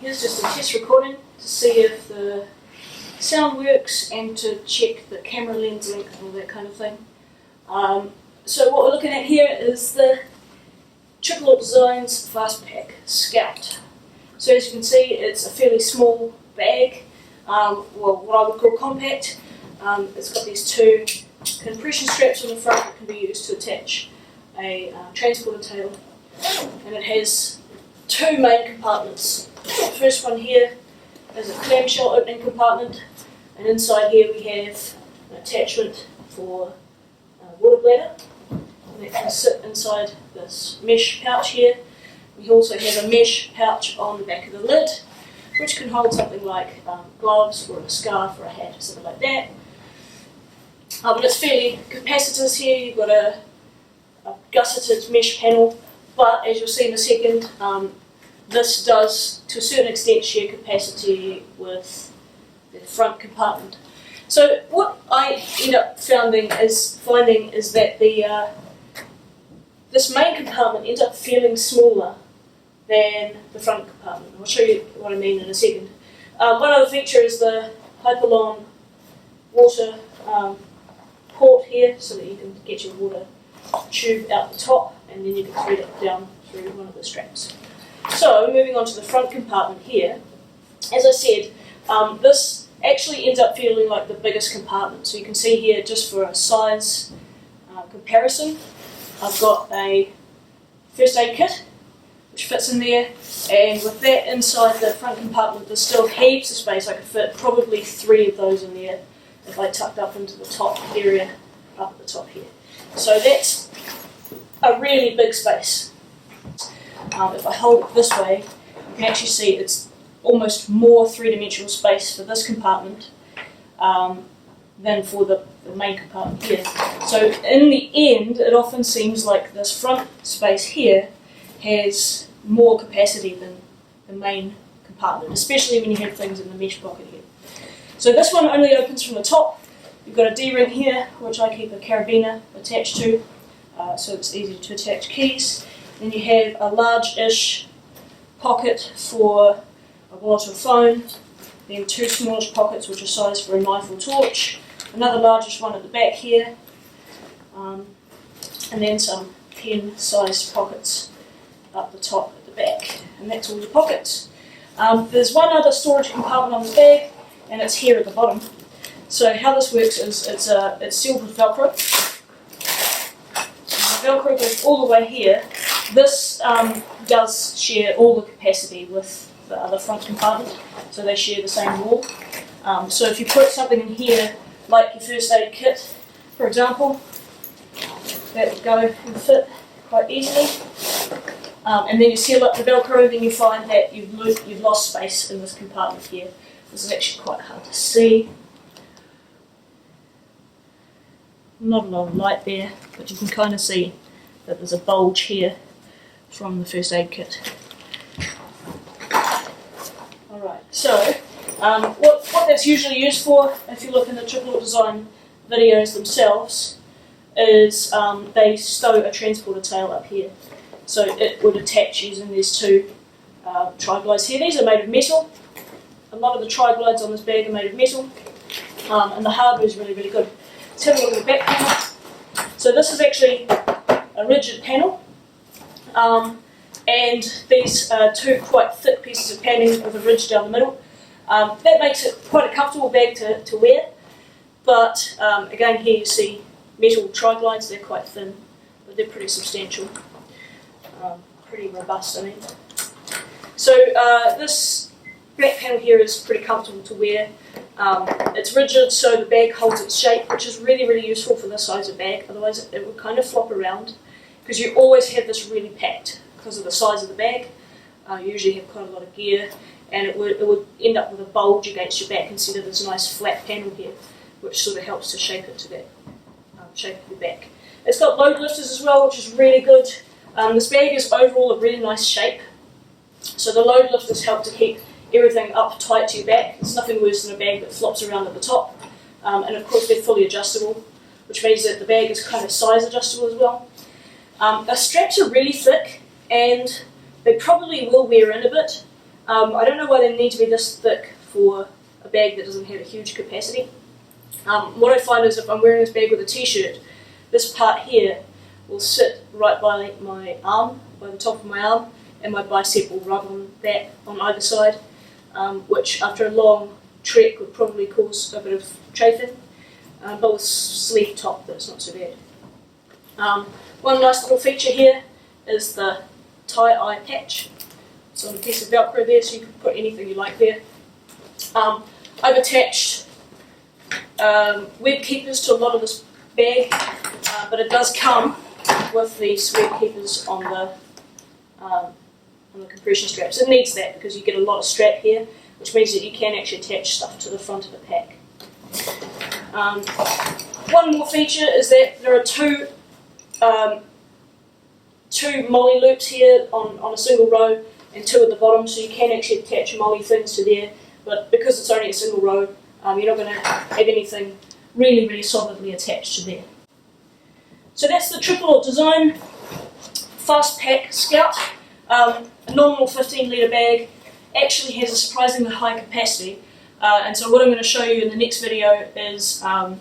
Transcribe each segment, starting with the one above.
Here's just a test recording to see if the sound works and to check the camera lens length and all that kind of thing. So what we're looking at here is the Aught Designs Fastpack Scout. So as you can see, it's a fairly small bag, well, what I would call compact. It's got these two compression straps on the front that can be used to attach a transporter tail, and it has two main compartments. The first one here is a clamshell opening compartment, and inside here we have an attachment for a water bladder, and that can sit inside this mesh pouch here. We also have a mesh pouch on the back of the lid, which can hold something like gloves or a scarf or a hat or something like that. But it's fairly capacitors here. You've got a gusseted mesh panel, but as you'll see in a second, this does to a certain extent share capacity with the front compartment. So what I end up finding is that this main compartment ends up feeling smaller than the front compartment. I'll show you what I mean in a second. One other feature is the hyperlong water port here, so that you can get your water tube out the top, and then you can thread it down through one of the straps. So moving on to the front compartment here, as I said, this actually ends up feeling like the biggest compartment. So you can see here, just for a size comparison, I've got a first aid kit which fits in there, and with that inside the front compartment there's still heaps of space. I could fit probably 3 of those in there if I tucked up into the top area up at the top here. So that's a really big space. If I hold it this way, you can actually see it's almost more three-dimensional space for this compartment than for the main compartment here. So in the end, it often seems like this front space here has more capacity than the main compartment, especially when you have things in the mesh pocket here. So this one only opens from the top. You've got a D-ring here, which I keep a carabiner attached to, so it's easy to attach keys. Then you have a large-ish pocket for a wallet or phone, then 2 smallish pockets which are sized for a knife or torch, another largish one at the back here, and then some pen-sized pockets up the top at the back, and that's all your pockets. There's one other storage compartment on the bag, and it's here at the bottom. So how this works is it's sealed with Velcro. The Velcro goes all the way here. This does share all the capacity with the other front compartment, so they share the same wall. So if you put something in here, like your first aid kit, for example, that would go and fit quite easily. And then you seal up the Velcro, then you find that you've lost space in this compartment here. This is actually quite hard to see. Not a lot of light there, but you can kind of see that there's a bulge here from the first aid kit. Alright, so what that's usually used for, if you look in the Aught Design videos themselves, is they stow a transporter tail up here. So it would attach using these 2 tri-glides here. These are made of metal. A lot of the tri-glides on this bag are made of metal, and the hardware is really, really good. Let's have a look at the back panel. So this is actually a rigid panel, and these are 2 quite thick pieces of padding with a ridge down the middle. That makes it quite a comfortable bag to wear, but again here you see metal tri-glides. They're quite thin, but they're pretty substantial, pretty robust, I mean. So this back panel here is pretty comfortable to wear. It's rigid, so the bag holds its shape, which is really, really useful for this size of bag. Otherwise it would kind of flop around, because you always have this really packed because of the size of the bag. You usually have quite a lot of gear, and it would end up with a bulge against your back instead of this nice flat panel here, which sort of helps to shape it to that shape of your back. It's got load lifters as well, which is really good. This bag is overall a really nice shape, so the load lifters help to keep everything up tight to your back. It's nothing worse than a bag that flops around at the top, and of course they're fully adjustable, which means that the bag is kind of size adjustable as well. The straps are really thick, and they probably will wear in a bit, I don't know why they need to be this thick for a bag that doesn't have a huge capacity. What I find is if I'm wearing this bag with a t-shirt, this part here will sit right by my arm, by the top of my arm, and my bicep will rub on that on either side, which after a long trek would probably cause a bit of chafing, but with sleeve top that's not so bad. One nice little feature here is the tie-eye patch. It's on a piece of Velcro there, so you can put anything you like there. I've attached web keepers to a lot of this bag, but it does come with these web keepers on the compression straps. It needs that because you get a lot of strap here, which means that you can actually attach stuff to the front of the pack. One more feature is that there are two molly loops here on a single row and two at the bottom, so you can actually attach molly things to there, but because it's only a single row, you're not going to have anything really solidly attached to there. So that's the triple Aught design fast pack Scout. A normal 15 litre bag actually has a surprisingly high capacity, and so what I'm going to show you in the next video is a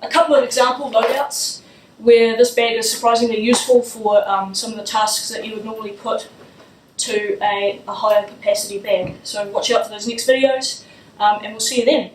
couple of example loadouts where this bag is surprisingly useful for some of the tasks that you would normally put to a higher capacity bag. So watch out for those next videos, and we'll see you then.